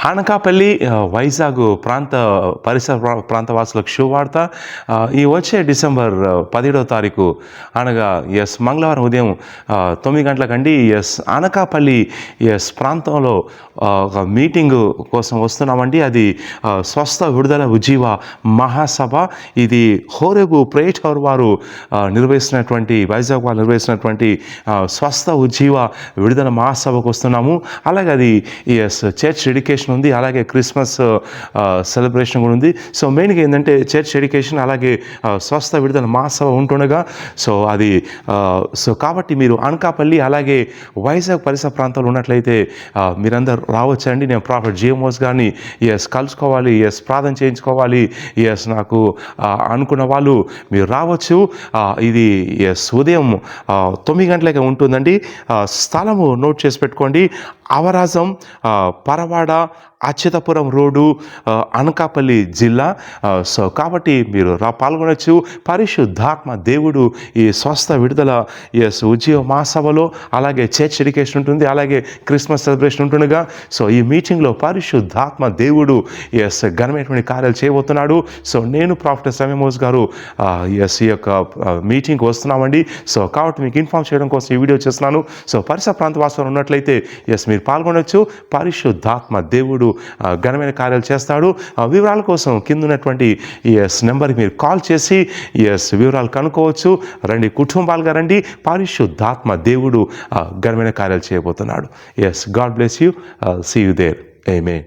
అనకాపల్లి వైజాగ్ పరిసర ప్రాంత వాసులకు శుభవార్త. ఈ వచ్చే డిసెంబర్ 17వ తారీఖు అనగా మంగళవారం ఉదయం 9 గంటలకండి అనకాపల్లి ప్రాంతంలో ఒక మీటింగు కోసం వస్తున్నామండి. అది స్వస్థ విడుదల ఉజ్జీవ మహాసభ. ఇది హోరేబు ప్రేయర్ టవర్ వారు నిర్వహిస్తున్నటువంటి, వైజాగ్ వారు నిర్వహిస్తున్నటువంటి స్వస్థ ఉజ్జీవ విడుదల మహాసభకు వస్తున్నాము. అలాగే అది చర్చ్ ఎడ్యుకేషన్ ఉంది, అలాగే క్రిస్మస్ సెలబ్రేషన్ కూడా ఉంది. సో మెయిన్గా ఏంటంటే చర్చ్ ఎడ్యుకేషన్, అలాగే స్వస్థ విడుదల మహాసభ ఉంటుండగా అది కాబట్టి మీరు అనకాపల్లి అలాగే వైజాగ్ పరిసర ప్రాంతాలు ఉన్నట్లయితే మీరందరూ రావచ్చండి. నేను ప్రాఫెట్ జిఎంఓస్ గారిని కలుసుకోవాలి, ప్రార్థన చేయించుకోవాలి, నాకు అనుకున్న వాళ్ళు మీరు రావచ్చు. ఇది ఉదయం 9 గంటలకే ఉంటుందండి. స్థలము నోట్ చేసి పెట్టుకోండి. అవరాజం, పరవాడ, అచ్యుతపురం రోడ్డు, అనకాపల్లి జిల్లా. సో కాబట్టి మీరు పాల్గొనవచ్చు. పరిశుద్ధాత్మ దేవుడు ఈ స్వస్థ విడుదల ఉజ్జీవ మహాసభలో, అలాగే చర్చ్ ఎడ్యుకేషన్ ఉంటుంది, అలాగే క్రిస్మస్ సెలబ్రేషన్ ఉంటుండగా సో ఈ మీటింగ్లో పరిశుద్ధాత్మ దేవుడు ఘనమైనటువంటి కార్యాలు చేయబోతున్నాడు. సో నేను ప్రాఫెట్ సమయమోస్ గారు ఈ యొక్క మీటింగ్కి వస్తున్నామండి. సో కాబట్టి మీకు ఇన్ఫార్మ్ చేయడం కోసం ఈ వీడియో చేస్తున్నాను. సో పరిసర ప్రాంత వాసులు ఉన్నట్లయితే మీరు పాల్గొనవచ్చు. పరిశుద్ధాత్మ దేవుడు ఘనమైన కార్యాలు చేస్తాడు. వివరాల కోసం కింద ఉన్నటువంటి నెంబర్కి మీరు కాల్ చేసి వివరాలు కనుక్కోవచ్చు. రండి, కుటుంబాలుగా రండి. పరిశుద్ధాత్మ దేవుడు ఘనమైన కార్యాలు చేయబోతున్నాడు. God bless you. See you there. Amen.